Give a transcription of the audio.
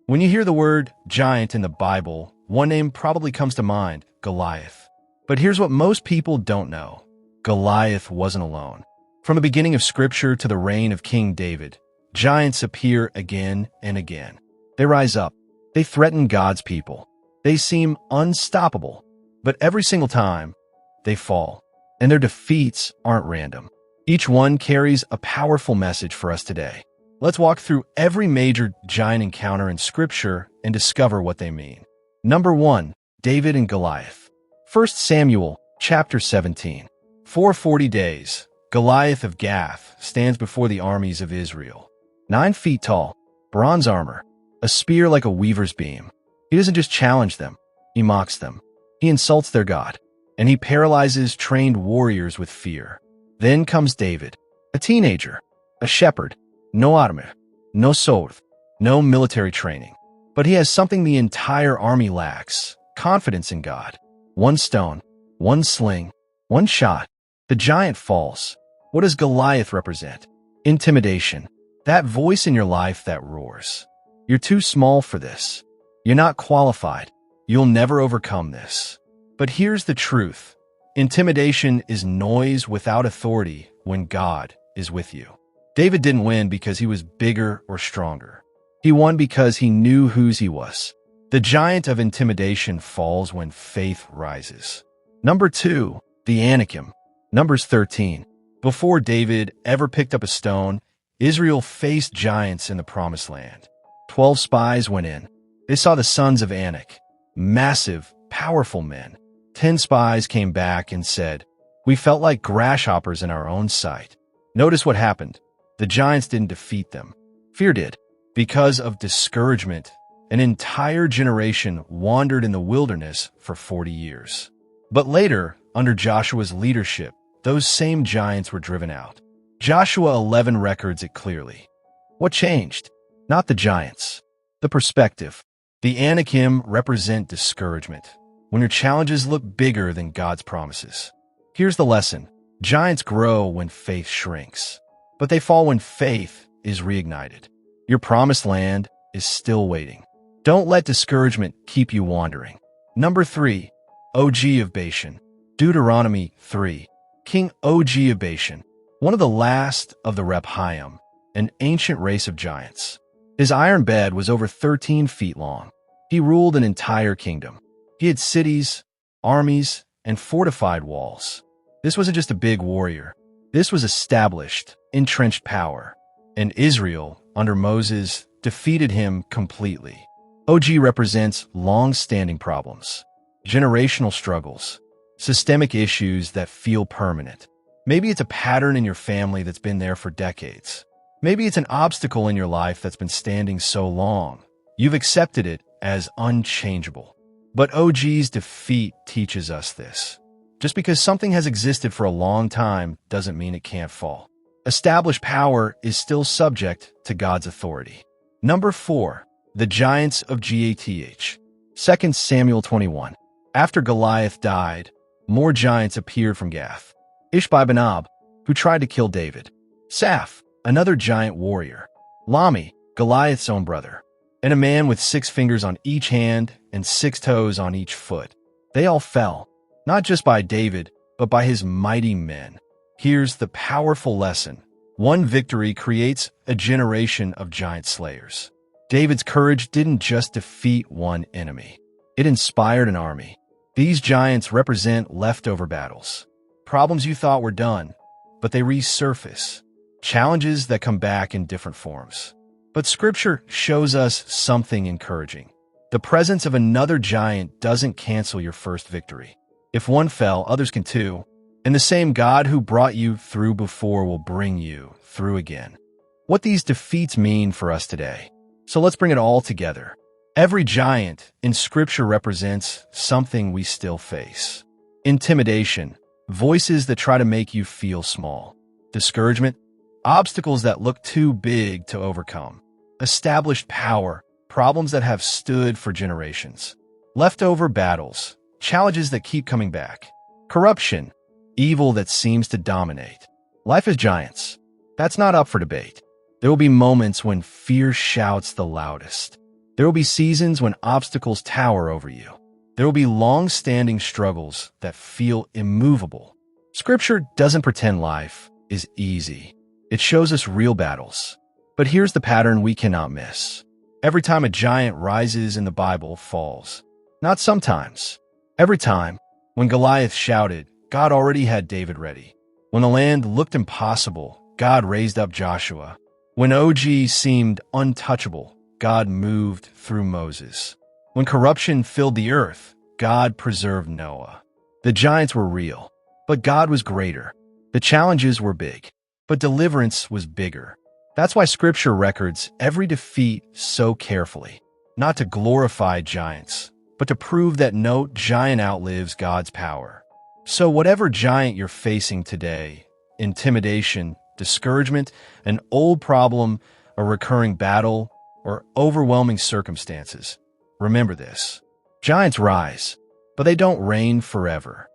When you hear the word giant in the Bible, one name probably comes to mind, Goliath. But here's what most people don't know. Goliath wasn't alone. From the beginning of Scripture to the reign of King David, giants appear again and again. They rise up. They threaten God's people. They seem unstoppable. But every single time, they fall. And their defeats aren't random. Each one carries a powerful message for us today. Let's walk through every major giant encounter in Scripture and discover what they mean. Number 1. David and Goliath. 1 Samuel chapter 17. For 40 days, Goliath of Gath stands before the armies of Israel. 9 feet tall, bronze armor, a spear like a weaver's beam. He doesn't just challenge them, he mocks them. He insults their God, and he paralyzes trained warriors with fear. Then comes David, a teenager, a shepherd, no armor, no sword, no military training. But he has something the entire army lacks: confidence in God. 1 stone, 1 sling, 1 shot. The giant falls. What does Goliath represent? Intimidation. That voice in your life that roars. You're too small for this. You're not qualified. You'll never overcome this. But here's the truth. Intimidation is noise without authority when God is with you. David didn't win because he was bigger or stronger. He won because he knew whose he was. The giant of intimidation falls when faith rises. Number 2. The Anakim. Numbers 13. Before David ever picked up a stone, Israel faced giants in the Promised Land. 12 spies went in. They saw the sons of Anak, massive, powerful men. 10 spies came back and said, "We felt like grasshoppers in our own sight." Notice what happened. The giants didn't defeat them. Fear did. Because of discouragement, an entire generation wandered in the wilderness for 40 years. But later, under Joshua's leadership, those same giants were driven out. Joshua 11 records it clearly. What changed? Not the giants. The perspective. The Anakim represent discouragement, when your challenges look bigger than God's promises. Here's the lesson. Giants grow when faith shrinks, but they fall when faith is reignited. Your promised land is still waiting. Don't let discouragement keep you wandering. Number 3. Og of Bashan. Deuteronomy 3. King Og of Bashan, one of the last of the Rephaim, an ancient race of giants. His iron bed was over 13 feet long. He ruled an entire kingdom. He had cities, armies, and fortified walls. This wasn't just a big warrior. This was established, entrenched power. And Israel, under Moses, defeated him completely. Og represents long-standing problems, generational struggles, systemic issues that feel permanent. Maybe it's a pattern in your family that's been there for decades. Maybe it's an obstacle in your life that's been standing so long. You've accepted it as unchangeable. But OG's defeat teaches us this. Just because something has existed for a long time doesn't mean it can't fall. Established power is still subject to God's authority. Number 4. The giants of Gath. 2 Samuel 21. After Goliath died, more giants appeared from Gath. Ishbi-benob, who tried to kill David. Saph, another giant warrior. Lami, Goliath's own brother. And a man with 6 fingers on each hand and 6 toes on each foot. They all fell, not just by David, but by his mighty men. Here's the powerful lesson. One victory creates a generation of giant slayers. David's courage didn't just defeat one enemy. It inspired an army. These giants represent leftover battles. Problems you thought were done, but they resurface. Challenges that come back in different forms. But Scripture shows us something encouraging. The presence of another giant doesn't cancel your first victory. If one fell, others can too. And the same God who brought you through before will bring you through again. What these defeats mean for us today. So let's bring it all together. Every giant in Scripture represents something we still face. Intimidation, voices that try to make you feel small. Discouragement, obstacles that look too big to overcome. Established power, problems that have stood for generations. Leftover battles, challenges that keep coming back. Corruption, evil that seems to dominate. Life is giants. That's not up for debate. There will be moments when fear shouts the loudest. There will be seasons when obstacles tower over you. There will be long-standing struggles that feel immovable. Scripture doesn't pretend life is easy. It shows us real battles. But here's the pattern we cannot miss. Every time a giant rises in the Bible falls. Not sometimes. Every time. When Goliath shouted, God already had David ready. When the land looked impossible, God raised up Joshua. When Og seemed untouchable, God moved through Moses. When corruption filled the earth, God preserved Noah. The giants were real, but God was greater. The challenges were big, but deliverance was bigger. That's why Scripture records every defeat so carefully, not to glorify giants, but to prove that no giant outlives God's power. So whatever giant you're facing today, intimidation, discouragement, an old problem, a recurring battle, or overwhelming circumstances, remember this. Giants rise, but they don't reign forever.